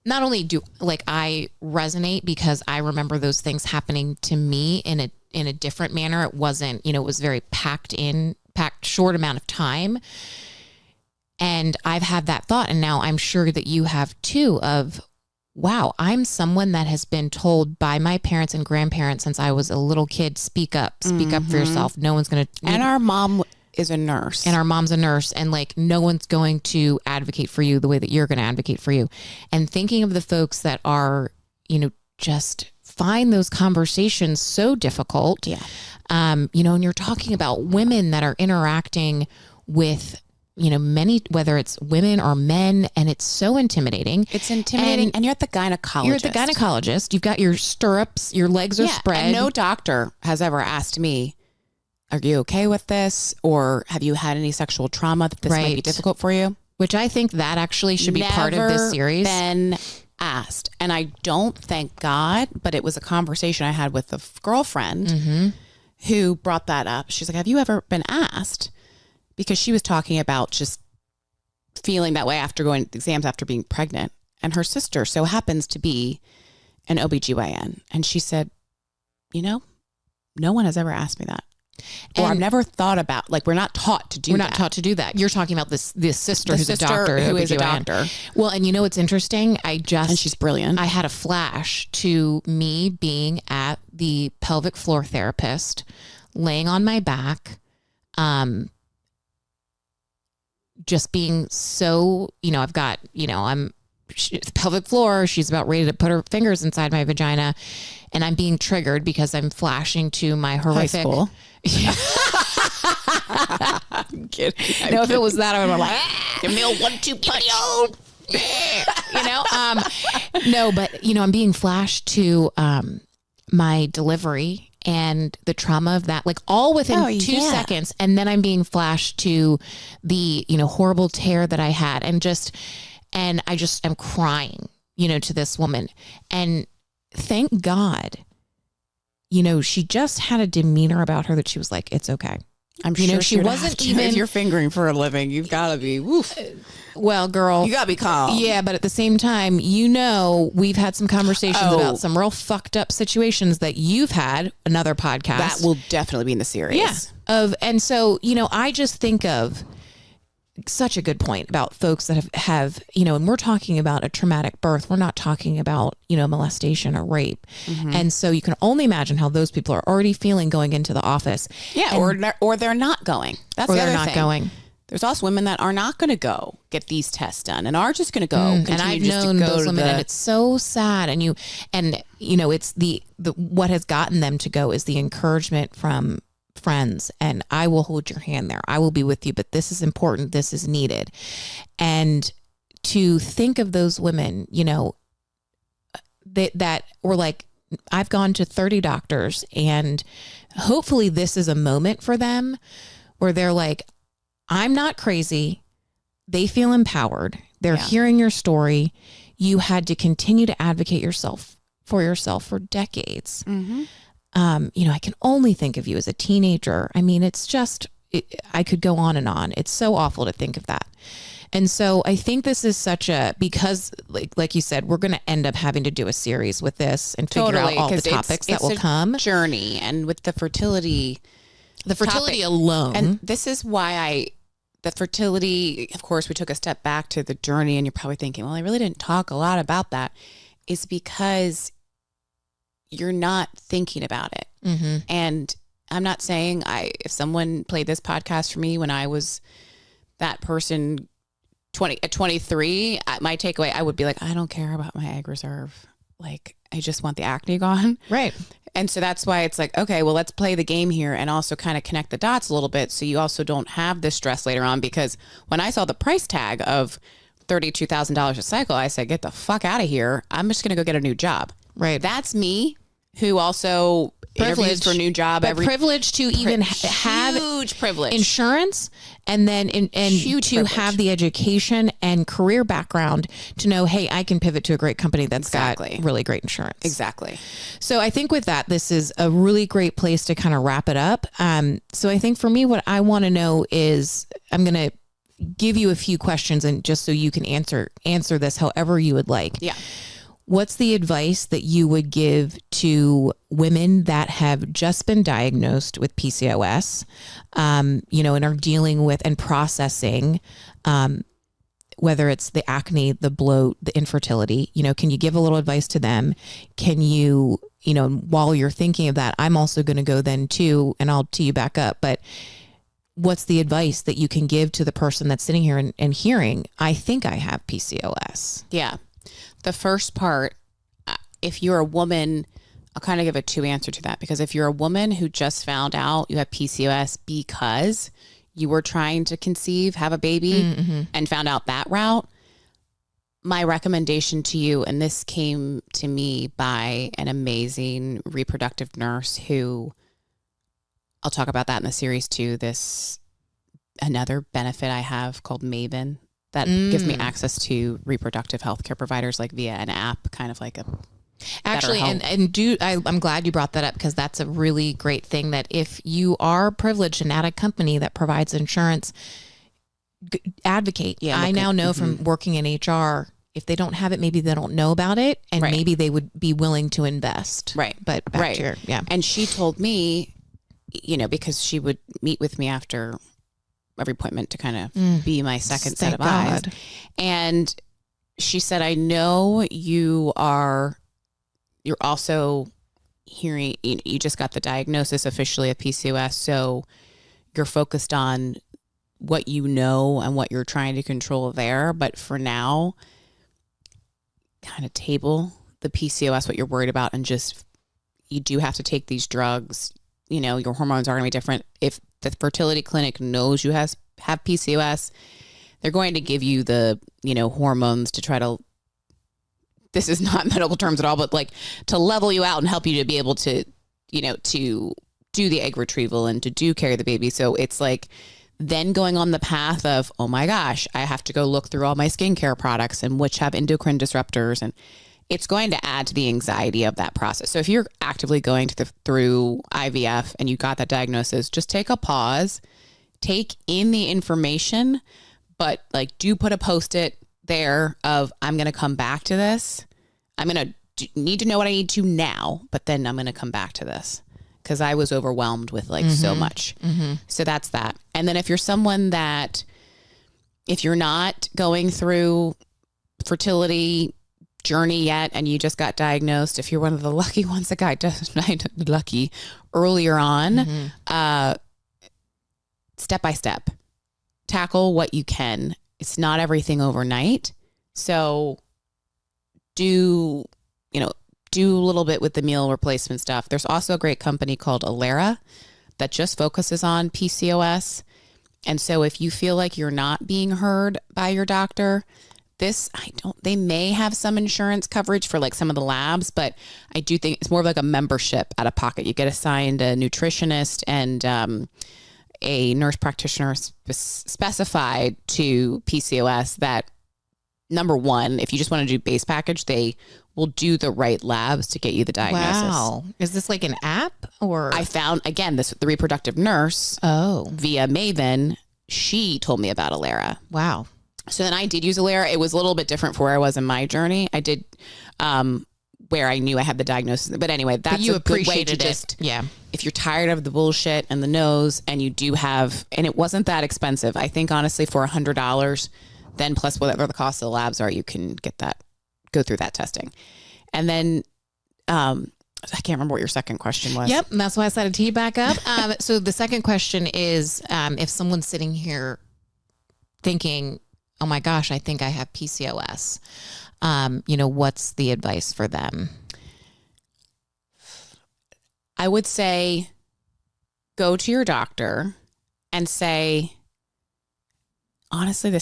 not only do I resonate because I remember those things happening to me in a different manner. It wasn't, it was very packed short amount of time. And I've had that thought, and now I'm sure that you have too, of, wow, I'm someone that has been told by my parents and grandparents since I was a little kid, speak up for yourself. No one's going to. And our mom is a nurse. And our mom's a nurse. And like, no one's going to advocate for you the way that you're going to advocate for you. And thinking of the folks that are, just find those conversations so difficult. Yeah. And you're talking about women that are interacting with many, whether it's women or men, and it's so intimidating. It's intimidating. And you're at the gynecologist. You're at the gynecologist. You've got your stirrups, your legs are spread. And no doctor has ever asked me, are you okay with this? Or have you had any sexual trauma that this might be difficult for you? Which I think that actually should be part of this series. Been asked. And I don't, thank God, but it was a conversation I had with a girlfriend who brought that up. She's like, have you ever been asked? Because she was talking about just feeling that way after going to exams after being pregnant. And her sister so happens to be an OBGYN. And she said, no one has ever asked me that. Or I've never thought about, like, we're not taught to do that. We're not taught to do that. You're talking about this sister who's a doctor. Who is a doctor. Well, and what's interesting? And she's brilliant. I had a flash to me being at the pelvic floor therapist, laying on my back, just being so, I've got, I'm pelvic floor. She's about ready to put her fingers inside my vagina, and I'm being triggered because I'm flashing to my horrific. High school. I'm kidding. If it was that, I would have like, give me a 1-2 punch. No, but I'm being flashed to my delivery and the trauma of that, like all within 2 seconds. And then I'm being flashed to the, horrible tear that I had and I just am crying, to this woman. And thank God, she just had a demeanor about her that she was like, it's okay. I'm sure she wasn't even. If you're fingering for a living, you've got to be. Woof. Well, girl, you got to be calm. Yeah, but at the same time, we've had some conversations about some real fucked up situations that you've had. Another podcast that will definitely be in the series. Yeah. And so I just think of such a good point about folks that have and we're talking about a traumatic birth. We're not talking about molestation or rape. Mm-hmm. And so you can only imagine how those people are already feeling going into the office. Yeah, or they're not going. That's the other thing. Going. There's also women that are not going to go get these tests done and are just going to go. And I've known those women, and it's so sad. And it's the what has gotten them to go is the encouragement from friends, and I will hold your hand there. I will be with you, but this is important. This is needed. And to think of those women, that were like, I've gone to 30 doctors, and hopefully this is a moment for them where they're like, I'm not crazy. They feel empowered. They're hearing your story. You had to continue to advocate for yourself for decades. Mm-hmm. I can only think of you as a teenager. I mean, it's just, I could go on and on. It's so awful to think of that. And so I think this is because like you said, we're going to end up having to do a series with this and figure out all the topics that will come. Journey. And with the fertility alone. And this is why the fertility, of course, we took a step back to the journey, and you're probably thinking, well, I really didn't talk a lot about that. Is because you're not thinking about it. Mm-hmm. And I'm not saying if someone played this podcast for me when I was that person at 23, my takeaway, I would be like, I don't care about my egg reserve. Like, I just want the acne gone. Right. And so that's why it's like, okay, well, let's play the game here and also kind of connect the dots a little bit. So you also don't have this stress later on, because when I saw the price tag of $32,000 a cycle, I said, get the fuck out of here. I'm just going to go get a new job. Right. That's me, who also interviews for a new job. Privilege to even have huge privilege insurance, and then to have the education and career background to know, hey, I can pivot to a great company that's got really great insurance. Exactly. So I think with that, this is a really great place to kind of wrap it up. So I think for me, what I want to know is, I'm going to give you a few questions, and just so you can answer this however you would like. Yeah. What's the advice that you would give to women that have just been diagnosed with PCOS, and are dealing with and processing, whether it's the acne, the bloat, the infertility? Can you give a little advice to them? Can you, while you're thinking of that, I'm also going to go then too, and I'll tee you back up, but what's the advice that you can give to the person that's sitting here and hearing, I think I have PCOS? Yeah. The first part, if you're a woman, I'll kind of give a 2 answer to that, because if you're a woman who just found out you have PCOS because you were trying to conceive, have a baby, mm-hmm. and found out that route, my recommendation to you, and this came to me by an amazing reproductive nurse who, I'll talk about that in the series too, another benefit I have called Maven, that gives me access to reproductive healthcare providers, like via an app, kind of like a actually, I'm glad you brought that up, because that's a really great thing, that if you are privileged and at a company that provides insurance, advocate. Yeah, I now know from working in HR, if they don't have it, maybe they don't know about it, and maybe they would be willing to invest. Right. But back to your, And she told me, because she would meet with me after every appointment to kind of be my second set of eyes. And she said, I know you're also hearing, you just got the diagnosis officially of PCOS. So you're focused on what you know and what you're trying to control there. But for now, kind of table the PCOS, what you're worried about, and just, you do have to take these drugs. You know, your hormones are going to be different. If the fertility clinic knows you have PCOS, they're going to give you the, you know, hormones to try to, this is not medical terms at all, but like to level you out and help you to be able to, you know, to do the egg retrieval and to do carry the baby. So it's like then going on the path of, oh my gosh, I have to go look through all my skincare products and which have endocrine disruptors, and it's going to add to the anxiety of that process. So if you're actively going through IVF and you got that diagnosis, just take a pause, take in the information, but like do put a Post-it there of, I'm going to come back to this. I'm going to need to know what I need to now, but then I'm going to come back to this because I was overwhelmed with like so much. So that's that. And then if you're someone that, if you're not going through fertility journey yet and you just got diagnosed, if you're one of the lucky ones that got lucky earlier on, step by step, tackle what you can. It's not everything overnight. So do a little bit with the meal replacement stuff. There's also a great company called Alera that just focuses on PCOS. And so if you feel like you're not being heard by your doctor, they may have some insurance coverage for like some of the labs, but I do think it's more of like a membership out of pocket. You get assigned a nutritionist and a nurse practitioner specified to PCOS that, number one, if you just want to do base package, they will do the right labs to get you the diagnosis. Wow. Is this like an app or? I found, again, the reproductive nurse via Maven, she told me about Alera. Wow. So then I did use Alera. It was a little bit different for where I was in my journey. I did where I knew I had the diagnosis. But anyway, that's a good way to just, if you're tired of the bullshit and the no's and you do have, and it wasn't that expensive. I think honestly for $100, then plus whatever the cost of the labs are, you can go through that testing. And then, I can't remember what your second question was. Yep. And that's why I decided to tee back up. So the second question is, if someone's sitting here thinking, oh my gosh, I think I have PCOS, what's the advice for them? I would say go to your doctor and say, honestly,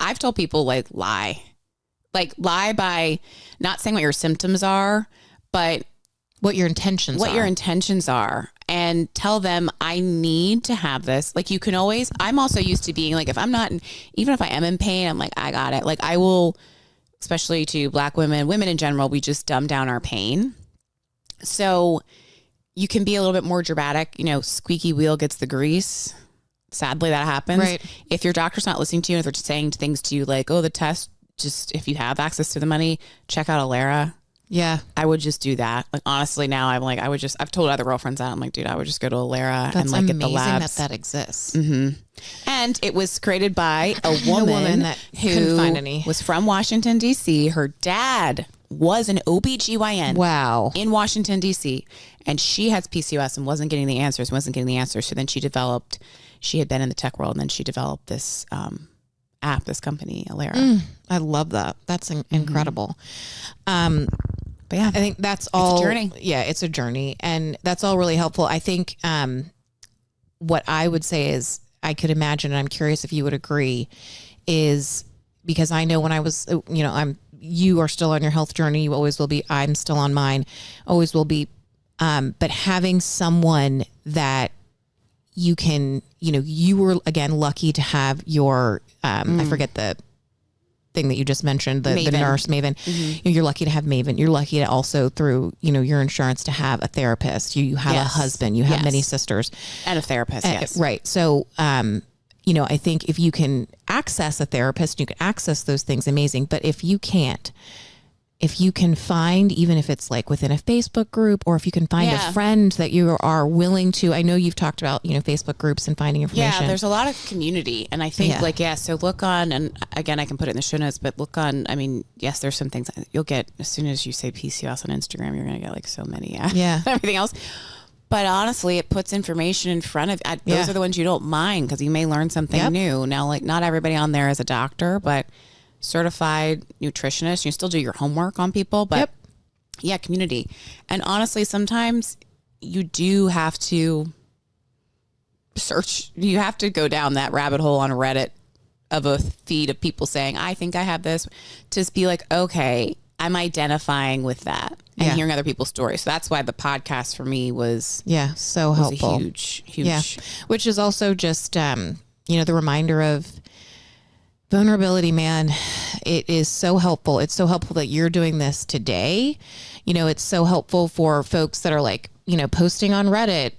I've told people lie by not saying what your symptoms are, but what your intentions are, and tell them, I need to have this. Like you can always, I'm also used to being like, if I'm not, even if I am in pain, I'm like, I got it. Like I will, especially to Black women in general, we just dumb down our pain. So you can be a little bit more dramatic, squeaky wheel gets the grease. Sadly, that happens. Right. If your doctor's not listening to you, if they're saying things to you like, oh, the test, just if you have access to the money, check out Alera. Yeah. I would just do that. Like, honestly, now I'm like, I've told other girlfriends that. I'm like, dude, I would just go to Alera and like get the labs. That exists. Mm-hmm. And it was created by a woman that who couldn't find any. Was from Washington, D.C. Her dad was an OBGYN. Wow. In Washington, D.C. And she has PCOS and wasn't getting the answers. So then she had been in the tech world, and then she developed this app, this company, Alera. I love that. That's incredible. But yeah, I think that's all. It's a journey. Yeah, it's a journey. And that's all really helpful. I think what I would say is, I could imagine, and I'm curious if you would agree, is because I know when I was, you are still on your health journey. You always will be. I'm still on mine. Always will be. But having someone that you can, you were again lucky to have your, I forget the thing that you just mentioned, the nurse Maven. Mm-hmm. You're lucky to have Maven. You're lucky to also through, your insurance to have a therapist. You have a husband. You have many sisters and a therapist. Yes, right. So, I think if you can access a therapist, you can access those things, amazing. But if you can't, if you can find, even if it's like within a Facebook group, or if you can find a friend that you are willing to, I know you've talked about, Facebook groups and finding information. Yeah, there's a lot of community. And I think so look on, and again, I can put it in the show notes, but look on, yes, there's some things you'll get as soon as you say PCOS on Instagram, you're going to get like so many, everything else. But honestly, it puts information in front of, those are the ones you don't mind because you may learn something new. Now, like not everybody on there is a doctor, but certified nutritionist. You still do your homework on people, but yeah, community. And honestly, sometimes you do have to search. You have to go down that rabbit hole on Reddit of a feed of people saying, I think I have this, to just be like, okay, I'm identifying with that and hearing other people's stories. So that's why the podcast for me was so helpful. A huge. Which is also just, the reminder of vulnerability, man. It is so helpful. It's so helpful that you're doing this today. It's so helpful for folks that are like, posting on Reddit,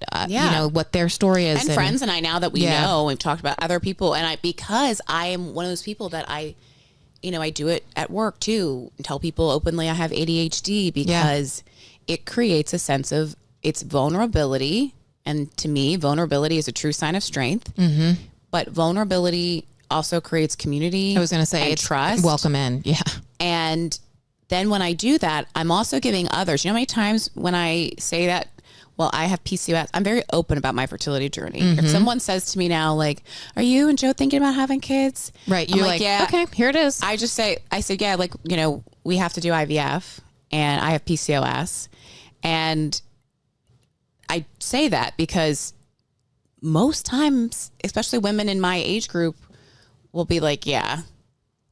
what their story is. And friends and I, now that we know, we've talked about other people. And because I am one of those people that I do it at work too, and tell people openly I have ADHD, because it creates a sense of it's vulnerability. And to me, vulnerability is a true sign of strength. Mm-hmm. But vulnerability also creates community. I was going to say it's trust. Welcome in. Yeah. And then when I do that, I'm also giving others. You know how many times when I say that, well, I have PCOS, I'm very open about my fertility journey. Mm-hmm. If someone says to me now, like, are you and Joe thinking about having kids? Right. You're like, yeah, okay, here it is. I said, yeah, like, we have to do IVF and I have PCOS. And I say that because most times, especially women in my age group, will be like, yeah,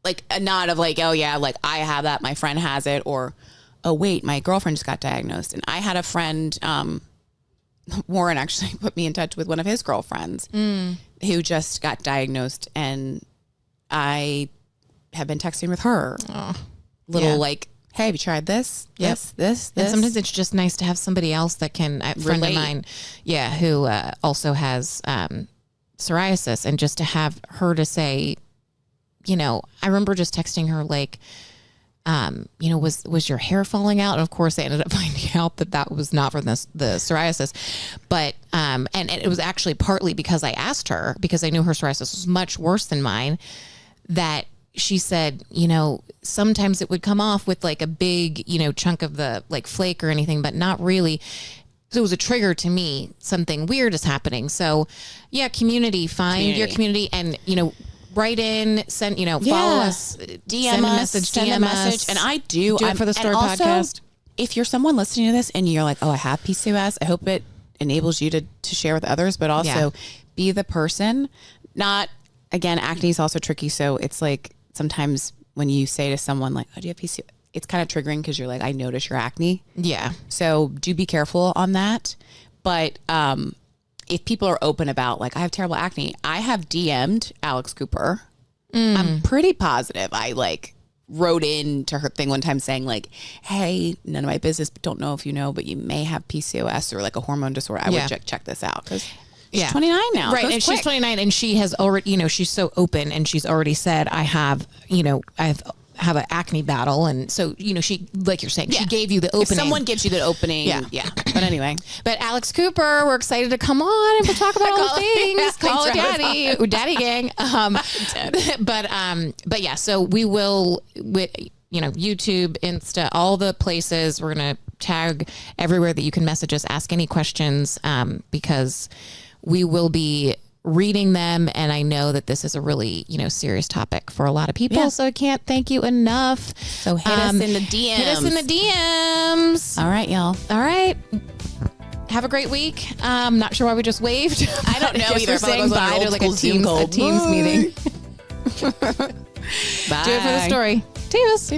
like a nod of like, oh yeah, like I have that, my friend has it, or, oh wait, my girlfriend just got diagnosed. And I had a friend, Warren actually put me in touch with one of his girlfriends who just got diagnosed, and I have been texting with her. Like, hey, have you tried this? Yes, this. And sometimes it's just nice to have somebody else that can, a friend of mine, who also has psoriasis, and just to have her to say, I remember just texting her like, was your hair falling out? And of course, I ended up finding out that was not from the psoriasis, but and it was actually partly because I asked her, because I knew her psoriasis was much worse than mine, that she said, sometimes it would come off with like a big, chunk of the like flake or anything, but not really. So it was a trigger to me. Something weird is happening. So yeah, find your community, and, write in, send, follow us, DM us, send a message. And I do it for the Story Podcast. If you're someone listening to this and you're like, oh, I have PCOS, I hope it enables you to share with others, but also be the person. Not, again, acne is also tricky. So it's like, sometimes when you say to someone like, oh, do you have PCOS? It's kind of triggering because you're like, I notice your acne. Yeah. So do be careful on that. But if people are open about like, I have terrible acne, I have DM'd Alex Cooper. I'm pretty positive I like wrote into her thing one time saying like, hey, none of my business, but don't know if you know, but you may have PCOS or like a hormone disorder. I would check this out, because she's 29 now. Right. And she's 29, and she has already, she's so open, and she's already said, I have an acne battle. And so, she, like you're saying, she gave you the opening. If someone gives you the opening. Yeah. But anyway. But Alex Cooper, we're excited to come on and we'll talk about all the things. Call it daddy gang. But yeah, so we will, with, YouTube, Insta, all the places, we're going to tag everywhere that you can message us, ask any questions, because we will be reading them. And I know that this is a really, serious topic for a lot of people. Yeah. So I can't thank you enough. So hit us in the DMs. Hit us in the DMs. All right, y'all. All right. Have a great week. Not sure why we just waved. I don't know either. We're saying bye to like a Teams meeting. Bye. Do it for the story. Tips.